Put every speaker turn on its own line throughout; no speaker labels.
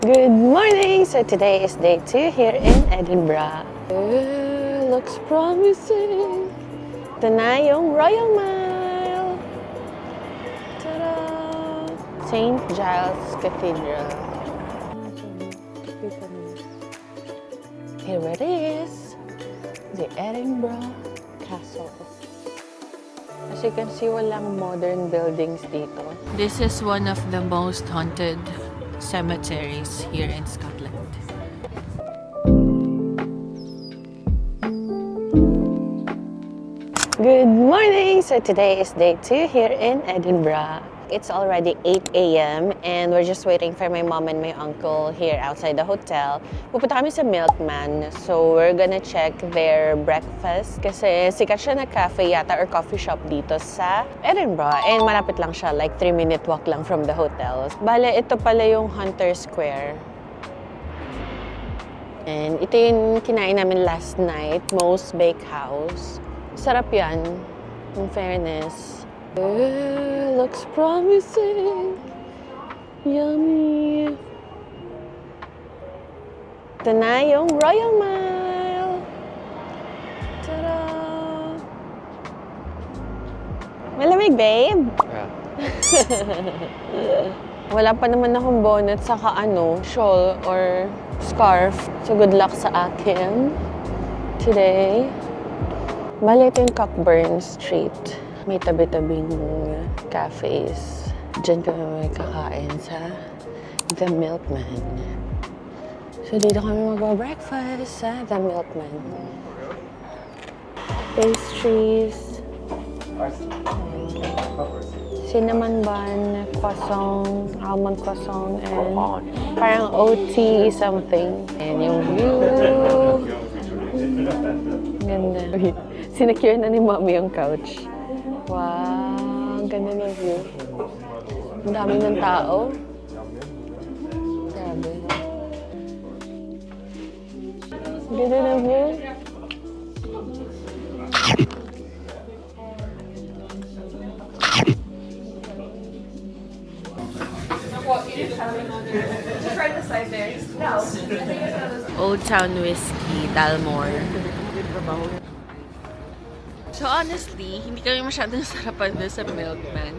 Good morning! So today is day 2 here in Edinburgh. Looks promising. Ito na yung Royal Mile. Ta-da! St. Giles Cathedral. Here it is. The Edinburgh Castle. As you can see, walang modern buildings dito.
This is one of the most haunted cemeteries here in Scotland.
Good morning! So today is day 2 here in Edinburgh. It's already 8 a.m. and we're just waiting for my mom and my uncle here outside the hotel. Pupunta kami sa Milkman, so we're gonna check their breakfast kasi sikat siya na cafe yata or coffee shop dito sa Edinburgh and malapit lang siya, like 3-minute walk lang from the hotel. Bale, ito pala yung Hunter Square. And ito yung kinain namin last night, Moe's Bakehouse. Sarap yan, in fairness. Looks promising. Yummy. Ito na yung Royal Mile. Ta-da! Malamig, babe?
Yeah.
Wala pa naman akong bonnet saka shawl or scarf. So good luck sa akin today. Bale, ito yung Cockburn Street. May tabi-tabing cafes. Diyan kami may kakain sa The Milkman. So dito kami magba-breakfast sa The Milkman. Pastries. Cinnamon bun, croissant, almond croissant, and parang OT something. And yung view. Ganda. Sinecure na ni Mommy yung couch. Wow, ang ganda ng view. Ang dami ng tao. Grabe. Ang ganda ng view.
Old Town Whiskey, Dalmore. So honestly, hindi kami masyadong sarapan doon sa Milkman.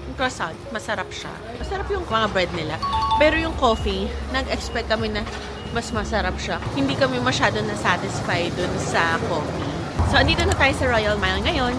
Yung croissant, masarap siya. Masarap yung mga bread nila. Pero yung coffee, nag-expect kami na mas masarap siya. Hindi kami masyadong na-satisfy doon sa coffee. So andito na tayo sa Royal Mile ngayon.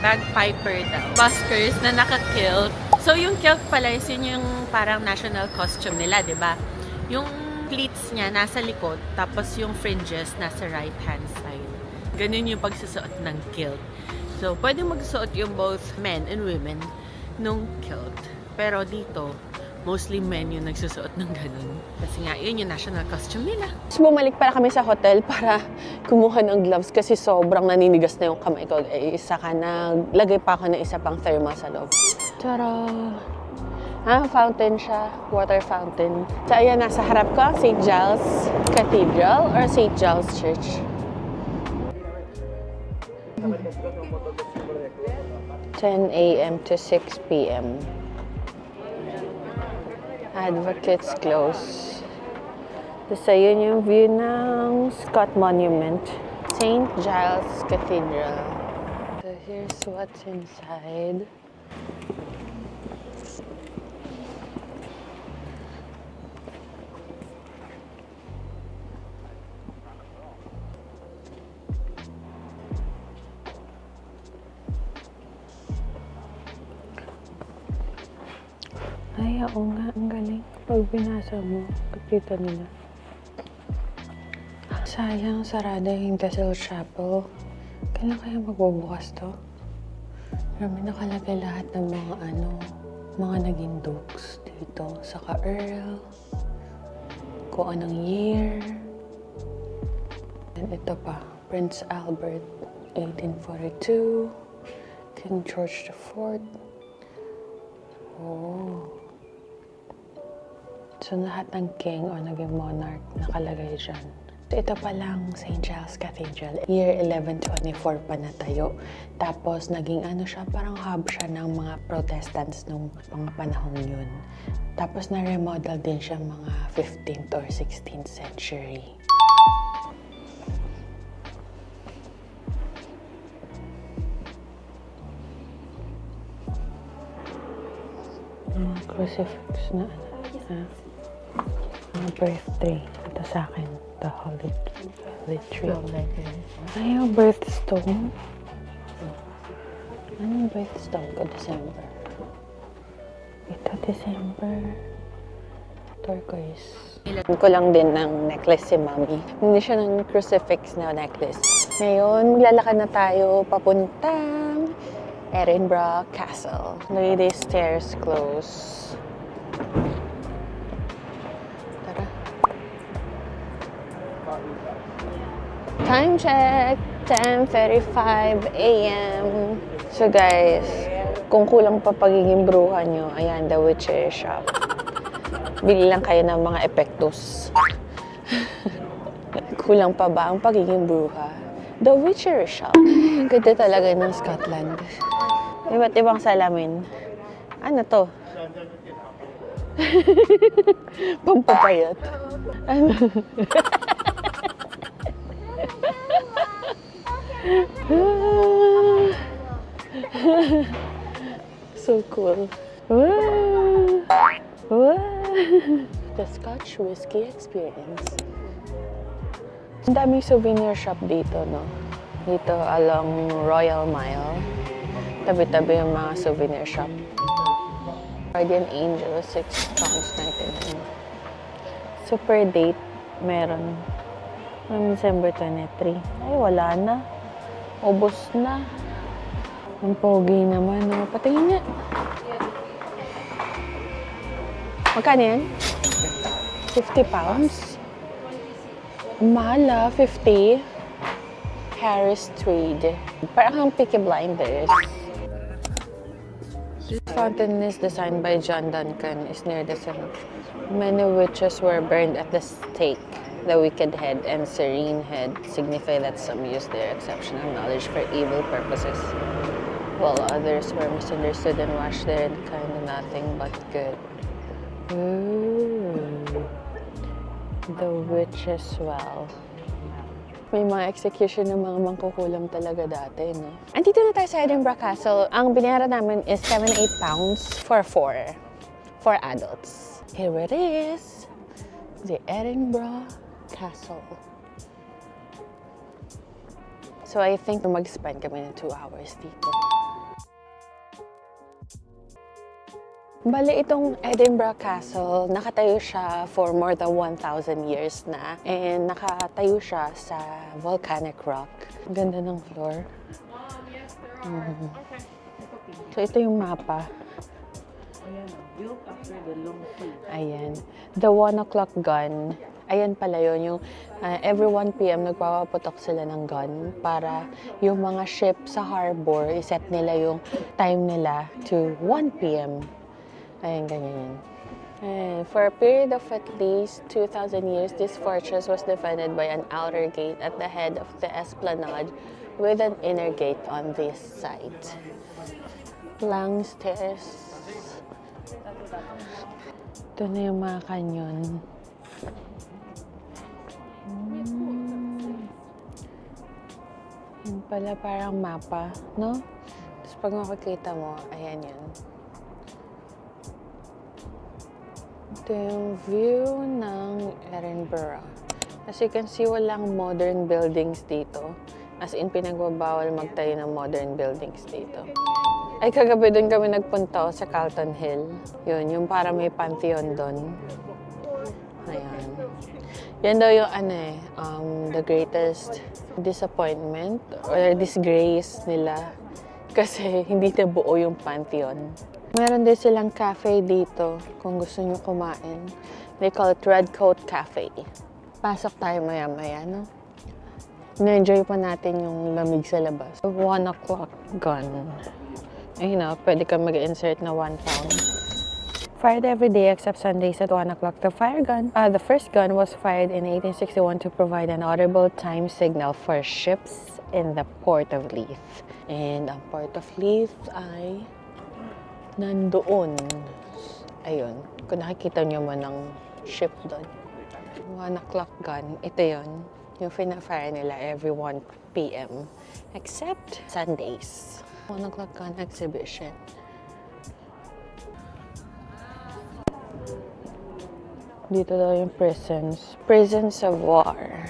Bagpiper daw. Buskers na naka-kilt. So, yung kilt pala is yun yung parang national costume nila, di ba? Yung pleats niya nasa likod, tapos yung fringes nasa right-hand side. Ganun yung pagsusuot ng kilt. So, pwede magsuot yung both men and women nung kilt. Pero dito, mostly men yung nagsusuot ng ganun. Kasi nga, yun yung national costume nila.
So, bumalik para kami sa hotel para kumuha ng gloves kasi sobrang naninigas na yung kamay ko. Saka naglagay pa ako ng isa pang thermal sa loob. Tara! Fountain siya. Water fountain. So, ayan, nasa harap ko, St. Giles Cathedral or St. Giles Church. 10 a.m. to 6 p.m. Advocates Close. Tapos ayun yung view ng Scott Monument. St. Giles Cathedral. So here's what's inside. Ay, oo nga, ang galing. Pag binasa mo, kapita nila. Sayang, sarada yung Castle Chapel. Kailan kaya magbubukas to? Marami nakalagay lahat ng mga naging dukes dito. Saka Earl, kung anong year. And ito pa, Prince Albert, 1842, King George IV. Oh. So, lahat ng king o naging monarch nakalagay dyan. Ito palang St. Giles Cathedral. Year 1124 pa natayo. Tapos naging ano siya, parang hub siya ng mga Protestants nung mga panahon yun. Tapos na-remodel din siya mga 15th or 16th century. Crucifix na birthday. Ito sa akin, the holy tree. Ay, yung birthstone. Anong birthstone ko? December. Ito, December. Turquoise. Ilan ko lang din ng necklace si Mami. Hindi siya ng crucifix na necklace. Ngayon, maglalakad na tayo papuntang Edinburgh Castle. Look at these stairs close. Tara. Time check! 10:35 a.m. So guys, kung kulang pa pagiging bruha nyo, ayan, the Witcher shop. Bili lang kayo ng mga epektos. Kulang pa ba ang pagiging bruha? The Witcher shop. Ganda talaga ng Scotland. Iba't ibang salamin. Ano to? Pampapayat. Ano? So cool. Wow. Wow. The Scotch Whiskey Experience. Ang daming souvenir shop dito, no? Dito along Royal Mile. Tabi-tabi yung mga souvenir shop. Guardian Angel, £6.99. Super date, meron. December 23. Ay, wala na. Ubos na. Ang pogi naman, no? Patingin niya. Magkano yan? 50 pounds? Mahal, 50. Harris Tweed. Parang ang Peaky Blinders. This fountain is designed by John Duncan. Is near the center. Many witches were burned at the stake. The wicked head and serene head signify that some used their exceptional knowledge for evil purposes, while others were misunderstood and washed their kind of nothing but good. Ooh. The witches well. May mga execution ng mga mangkukulam talaga dati, no? Andito na tayo sa Edinburgh Castle. Ang binayaran namin is £78 for 4 adults. Here it is. The Edinburgh Castle. So I think mag-spend kami ng 2 hours dito. Bale, itong Edinburgh Castle, nakatayo siya for more than 1,000 years na. And nakatayo siya sa volcanic rock. Ang ganda ng floor. So ito yung mapa.
Built after the long sea.
Ayan. The 1 o'clock gun. Ayan pala yun. Yung every 1 p.m. nagpapaputok sila ng gun para yung mga ship sa harbor, iset nila yung time nila to 1 p.m. Ayan, ganyan. And for a period of at least 2,000 years, this fortress was defended by an outer gate at the head of the esplanade with an inner gate on this side. Long stairs. Ito na yung mga kanyon. Yan pala parang mapa, no? Tapos pag makikita mo, ayan yun. Ito yung view ng Edinburgh. As you can see, walang modern buildings dito. As in, pinagbabawal magtayo ng modern buildings dito. Ay, kagabi doon kami nagpunta sa Calton Hill. Yun, yung para may pantheon doon. Ayan. Yan daw yung the greatest disappointment or disgrace nila kasi hindi na buo yung pantheon. Meron din silang cafe dito kung gusto nyo kumain. They call it Red Coat Cafe. Pasok tayo maya-maya, no? Na-enjoy pa natin yung lamig sa labas. 1 o'clock gun. Ayun na, pwede ka mag-insert na £1. Fired every day except Sundays at 1 o'clock. The first gun was fired in 1861 to provide an audible time signal for ships in the Port of Leith. And ang Port of Leith ay nandoon. Ayun, kung nakikita nyo man ang ship doon. 1 o'clock gun, ito yun. Yung fina-fire nila every 1 p.m. Except Sundays. 1 o'clock gun exhibition. Dito daw yung prisons. Prisons of war.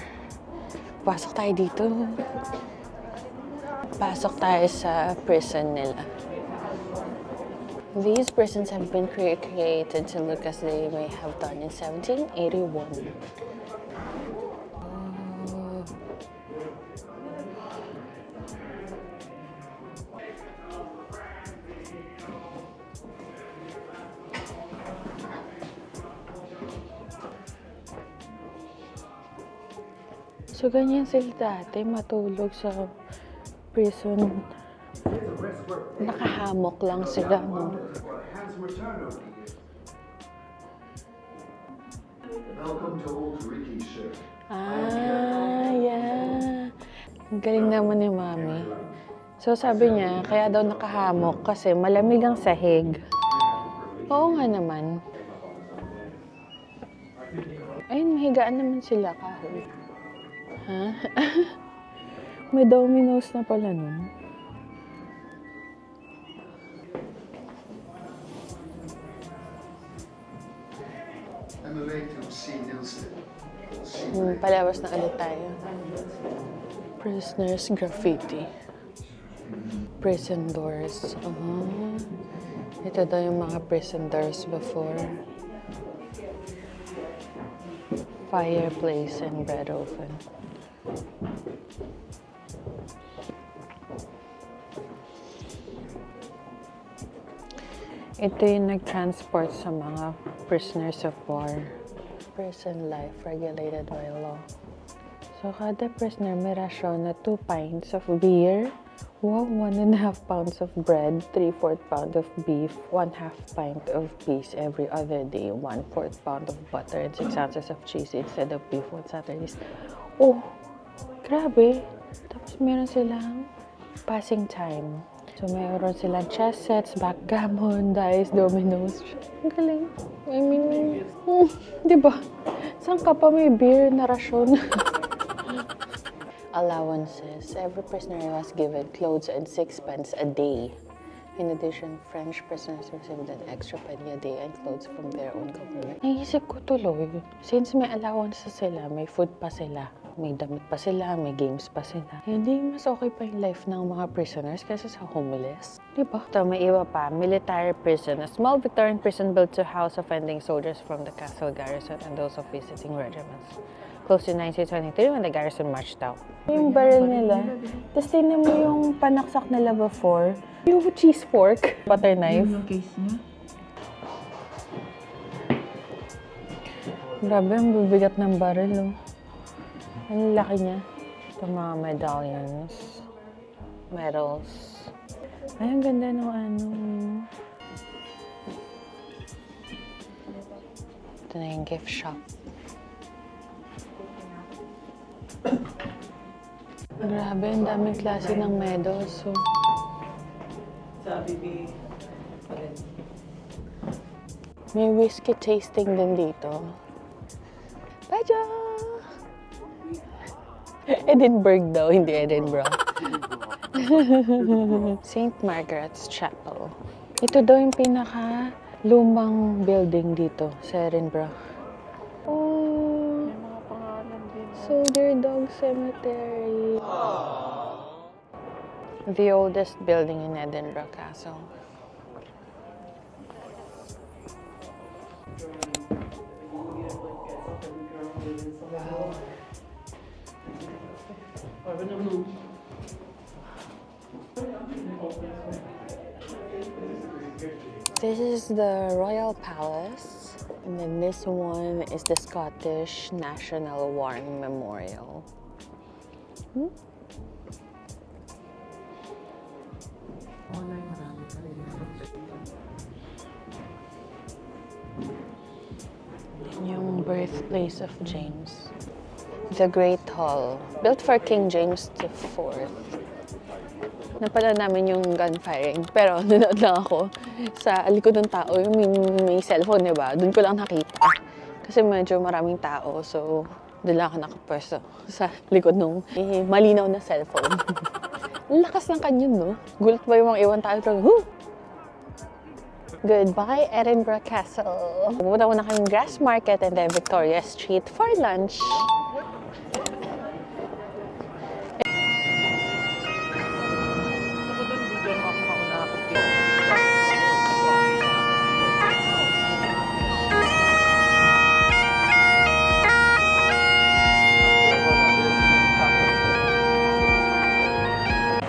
Pasok tayo dito. Pasok tayo sa prison nila. These prisons have been created to look as they may have done in 1781. So, ganyan sila dati, matulog sa prison. Nakahamok lang sila, no? Yeah. Ang galing naman ni Mami. So, sabi niya, kaya daw nakahamok kasi malamig ang sahig. Oo nga naman. Ayun, mahigaan naman sila kahit. Ha? May Domino's na pala nun. Palabas na ulit tayo. Prisoners graffiti. Prison doors. Ito daw yung mga prison doors before. Fireplace and bread oven. Ito yung nag-transport sa mga prisoners of war. Prison life regulated by law. So, kada prisoner may rasyon na 2 pints of beer, 1.5 pounds of bread, 3/4 pound of beef, 1/2 pint of peas every other day, 1/4 pound of butter, and 6 ounces of cheese instead of beef on Saturdays. Oh, grabe. Tapos meron silang passing time. So, mayroon silang chess sets, backgammon, dice, dominoes. Ang galing. I mean, di ba? Saan ka pa may beer na rasyon? Allowances. Every prisoner was given clothes and 6 pence a day. In addition, French prisoners received an extra penny a day and clothes from their own government. Naisip ko tuloy, since may allowances sila, may food pa sila, may damit pa sila, may games pa sila. Hindi mas okay pa yung life ng mga prisoners kaysa sa homeless. Diba? Ito, may iba pa. Military prison. A small Victorian prison built to house offending soldiers from the castle garrison and those of visiting regiments. Close to 1923 when the garrison marched out. Yung barrel nila. Tapos tingnan mo yung panaksak nila before. Yung cheese fork. Butter knife.
Yung case niya.
Grabe, ang bibigat ng barrel, oh. Ang laki niya. Ito mga medallions. Medals. Ay, ang ganda ng ano. Ito na yung gift shop. Grabe, ang daming klase ng medals. So.
Sabi ni
May whiskey tasting din dito. Baja! Edinburgh daw, hindi Edinburgh. St. Margaret's Chapel. Ito daw yung pinaka lumang building dito sa Edinburgh. Oh!
may mga pangalan din.
Soldier Dog Cemetery. The oldest building in Edinburgh Castle. This is the Royal Palace, and then this one is the Scottish National War Memorial. Birthplace of James. The Great Hall. Built for King James IV. Napanood namin yung gun firing. Pero nanood lang ako sa likod ng tao. Yung may cellphone, diba? Doon ko lang nakita. Kasi medyo maraming tao. So, doon lang ako nakapwesto sa likod nung malinaw na cellphone. Ang lakas ng kanyon, no? Gulat ba yung mga iwan tao? Woo! Goodbye, Edinburgh Castle. Pumunta muna kami Grass Market and then Victoria Street for lunch.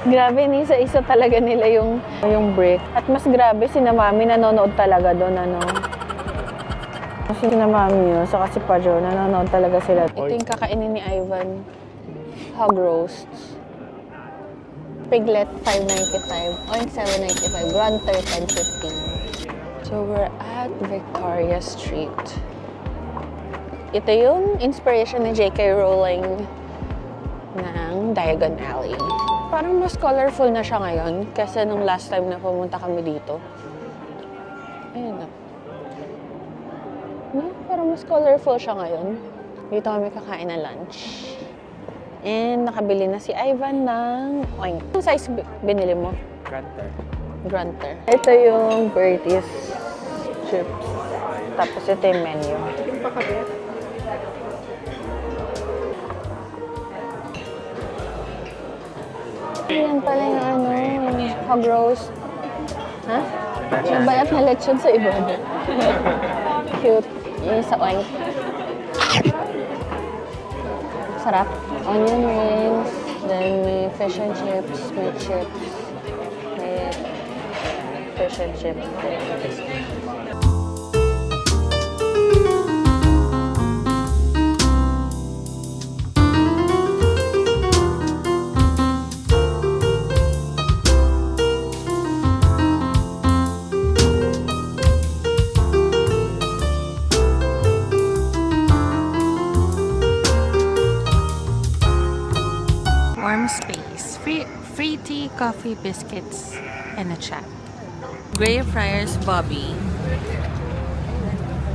Grabe, ni isa talaga nila yung brick. At mas grabe, sina Mami nanonood talaga doon, ano. Kasi sina Mami yun, saka si Pajo, nanonood talaga sila. Ito yung kakainin ni Ivan. Hog roasts. Piglet, $5.95. Oink, $7.95. Grunter, $10.15. So, we're at Victoria Street. Ito yung inspiration ni J.K. Rowling ng Diagon Alley. Parang mas colorful na siya ngayon kasi nung last time na pumunta kami dito. Ayun na. No, parang mas colorful siya ngayon. Dito kami kakain na lunch. And nakabili na si Ivan ng oink. Anong size binili mo?
Grunter.
Grunter. Ito yung Bertie's chips. Tapos ito yung menu.
Yung pakabit.
Ayan pala yung ano, hog roast. Ha? Yung bayat na lechon sa iba. Cute. Yung sa oink. Sarap. Onion rings. Then may fish and chips. May chips. May fish and chips.
Warm space. Free tea, coffee, biscuits, and a chat. Greyfriars Bobby.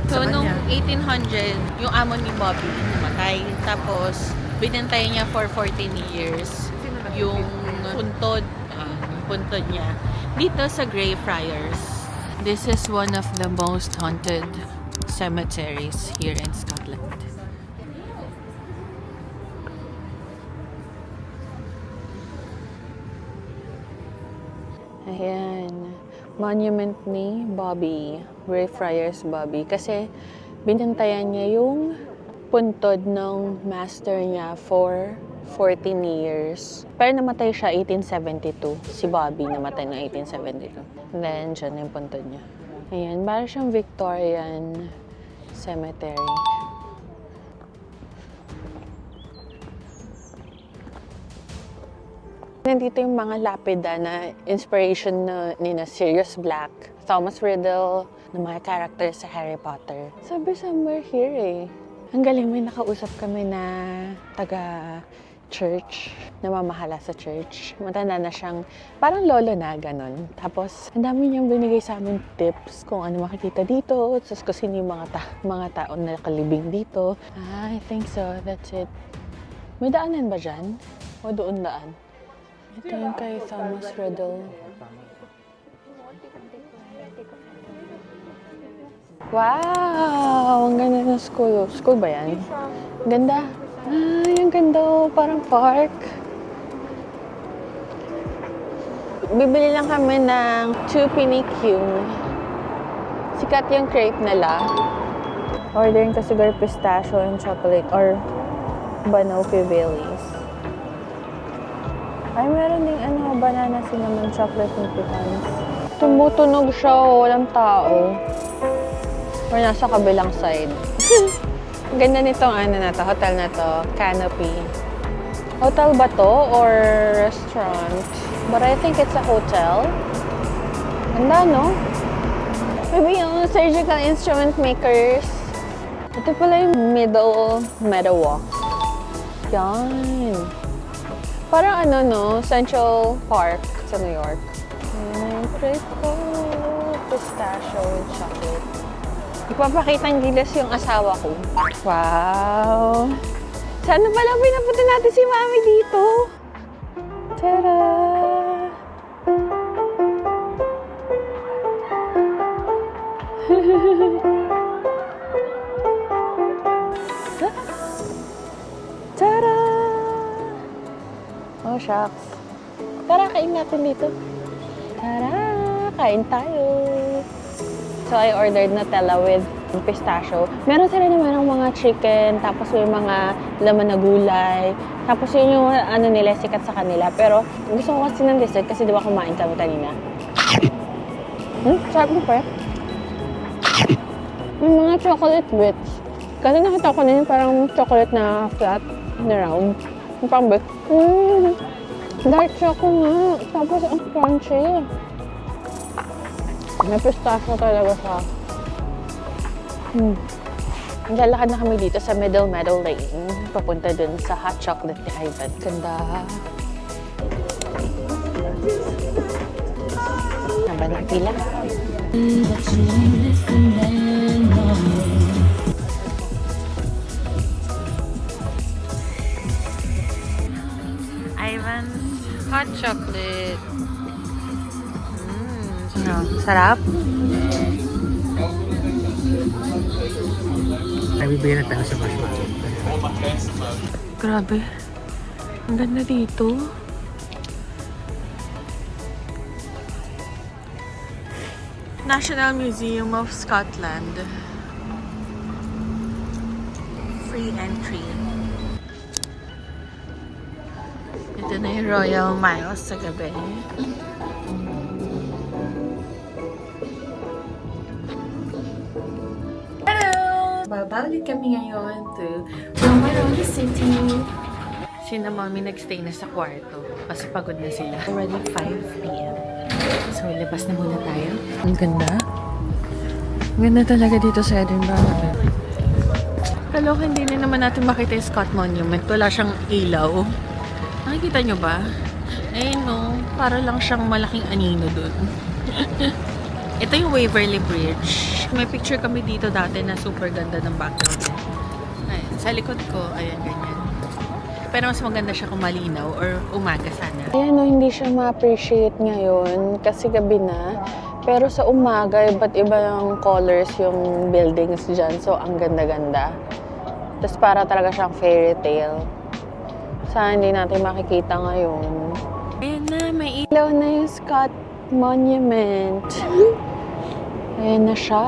So, nung 1800, yung amo ni Bobby namatay. Tapos, binantay niya for 14 years yung puntod niya dito sa Greyfriars. This is one of the most haunted cemeteries here in Scotland.
Ayan. Monument ni Bobby. Greyfriars Bobby. Kasi binantayan niya yung puntod ng master niya for 14 years. Pero namatay siya 1872. Si Bobby namatay ng 1872. And then, dyan yung puntod niya. Ayan. Parang siyang Victorian cemetery. Nandito yung mga lapida na inspiration ni Sirius Black, Thomas Riddle, ng mga characters sa Harry Potter. Sabi somewhere here eh. Ang galing, may nakausap kami na taga-church, namamahala sa church. Matanda na siyang, parang lolo na, ganon. Tapos, ang dami niyang binigay sa amin tips kung ano makikita dito, tapos kung sino yung mga tao na nakalibing dito. I think so, that's it. May daanan ba dyan? O doon daan? Ito yung kay Thomas Riddle. Wow! Ang ganda ng school. School ba yan? Ganda. Ah, yung ganda. Parang park. Bibili lang kami ng 2 penny Q. Sikat yung crepe nila. Ordering ko siguro pistachio and chocolate or Banoffee Baileys. Ay, meron ding banana cinnamon chocolate and pecans. Tumutunog siya, walang tao. Or nasa kabilang side. Ganda nitong na to, hotel na to, Canopy. Hotel ba to or restaurant? But I think it's a hotel. Ganda, no? Maybe yung surgical instrument makers. Ito pala yung Middle Meadowwalk. Yan. Parang ano, no? Central Park sa New York. Crico. Pistachio with chocolate. Ipapakitang gilas yung asawa ko. Wow! Sana pala pinapunta natin si Mami dito. Tada! Tada! Oh, shucks. Tara, kain natin dito. Tara, kain tayo. So, I ordered Nutella with pistachio. Meron sila naman ng mga chicken, tapos may mga laman na gulay. Tapos yun yung ano nila, sikat sa kanila. Pero gusto ko kasi ng dessert kasi di ba kumain kami kanina. Sarap mo pa. May mga chocolate bits. Kasi nakita ko na yun parang chocolate na flat, na round. Yung parang bit. Dark chocolate nga. Tapos ang crunchy. May pistachio talaga siya. Lalakad na kami dito sa Middle Meadow Lane. Papunta dun sa hot chocolate ni Ivan. Ganda. Haba ng pila.
Ivan's hot chocolate. No, sarap.
Ay, bibigyan na tayo sa marshmallow.
Grabe. Ang ganda dito. National Museum of Scotland. Free entry. Ito na yung Royal Mile sa gabi. Babalik kami ngayon to Romaroni City. Sina Mommy nagstay na sa kwarto kasi pagod na sila. Already 5 p.m. So, labas na muna tayo. Ang ganda. Ang ganda talaga dito sa Edinburgh. Kaloka, hindi na naman natin makita yung Scott Monument. Wala siyang ilaw. Nakikita nyo ba? Eh no, para lang siyang malaking anino dun. Ito yung Waverly Bridge. May picture kami dito dati na super ganda ng background. Ayan, sa likod ko, ayan, ganyan. Pero mas maganda siya kung malinaw or umaga sana.
Ayan, no, hindi siya ma-appreciate ngayon kasi gabi na. Pero sa umaga, iba't iba yung colors yung buildings dyan. So, ang ganda-ganda. Tapos para talaga siyang fairy tale. Sana hindi natin makikita ngayon.
Ayan na, may
Ilaw na yung Scott Monument. Ayan na siya.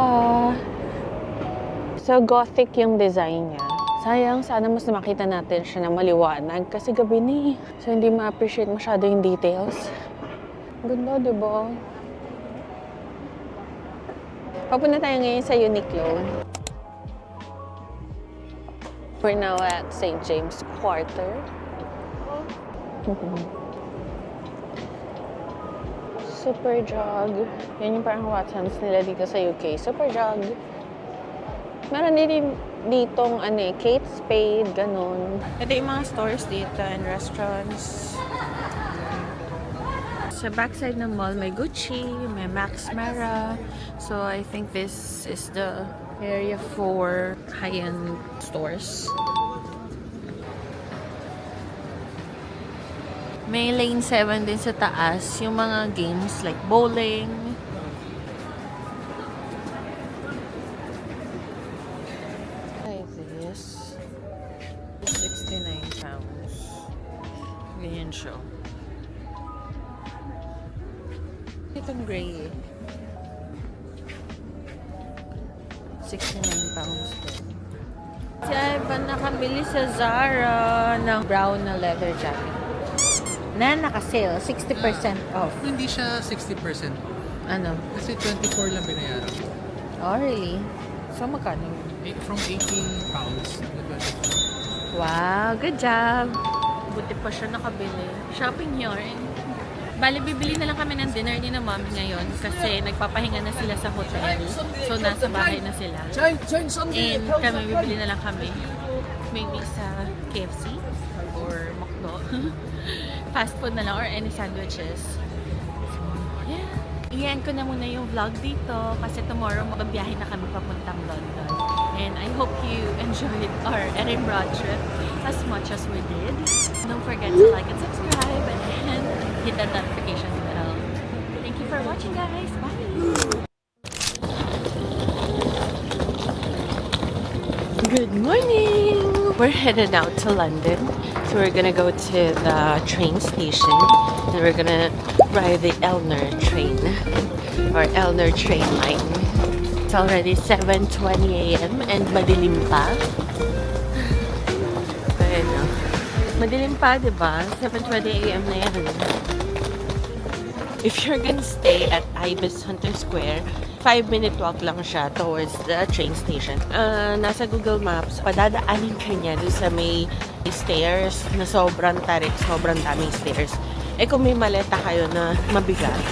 So, gothic yung design niya. Sayang, sana mas makita natin siya na maliwanag kasi gabi ni. So, hindi ma-appreciate masyado yung details. Ganda, diba? Papunta tayo ngayon sa Uniqlo. We're now at St. James Quarter. Superdrug. Yan yung parang Watsons nila dito sa UK. Superdrug. Meron din ditong Kate Spade, ganun.
Ito yung mga stores dito and restaurants. Sa backside ng mall, may Gucci, may Max Mara. So, I think this is the area for high-end stores. May lane 7 din sa taas, yung mga games like bowling. Like this. 69 pounds. Ganyan siya. Itong gray. 69 pounds din. Si Ivan nakabili sa Zara ng brown na leather jacket. Na naka-sale, 60% off.
Hindi siya 60% off.
Ano?
Kasi 24 lang binayaran.
Oh, really? So, magkano?
From 18 pounds to 24.
Wow, good job! Buti pa siya nakabili. Shopping yarn. Bali, bibili na lang kami ng dinner ni na mommy ngayon kasi nagpapahinga na sila sa hotel. So, nasa bahay na sila. And kami, bibili na lang kami. Maybe sa KFC or McDo. Fast food na lang or any sandwiches. Yeah. Iyan ko na muna yung vlog dito kasi tomorrow magbiyahe na kami papuntang London. And I hope you enjoyed our Edinburgh trip as much as we did. Don't forget to like and subscribe and hit that notification bell. Thank you for watching, guys. Bye! Good morning! We're headed out to London. So we're gonna go to the train station and we're gonna ride the Elner train or Elner train line. It's already 7:20 a.m. and madilim pa. Ayan o. Madilim pa, diba? 7:20 a.m. na yan. If you're gonna stay at Ibis Hunter Square, 5-minute walk lang siya towards the train station. Nasa Google Maps, padadaanin ka niya doon sa may stairs na sobrang tarik, sobrang daming stairs. Eh kung may maleta kayo na mabigat,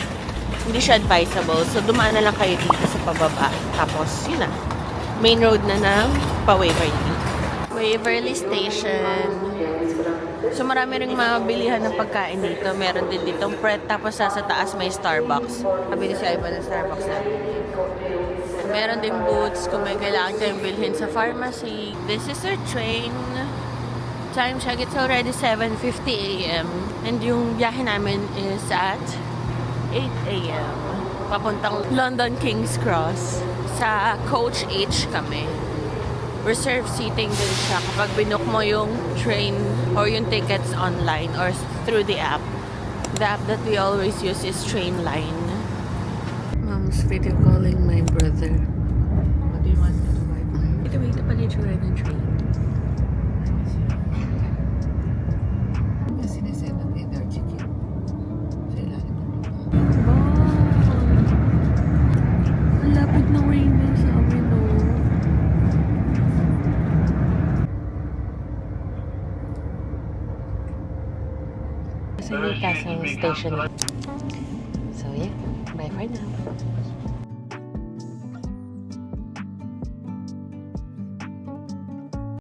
hindi siya advisable. So dumaan na lang kayo dito sa pababa. Tapos yun na. Main road na ng pa-Waverly. Waverly Station. So marami ring mabilihan ng pagkain dito. Meron din ditong Pret. Tapos sa taas may Starbucks. Kabili sa iba ng Starbucks na. Meron din Boots kung may kailangan kayong bilhin sa pharmacy. This is our train. Time check, it's already 7:50 a.m. And yung biyahe namin is at 8 a.m. Papuntang London King's Cross. Sa Coach H kami. Reserve seating din siya kapag binook mo yung train or yung tickets online or through the app. The app that we always use is Trainline. Mom's video calling my brother.
What do you want me to buy for you?
Ito, ito pala yung tsura ng train.
Sinesend ng dinner chicken. Sa ilalim ng lupa.
Wow! Ang lapit ng rainbow sa amin, no?
Sa Newcastle Station. So yeah, bye for now.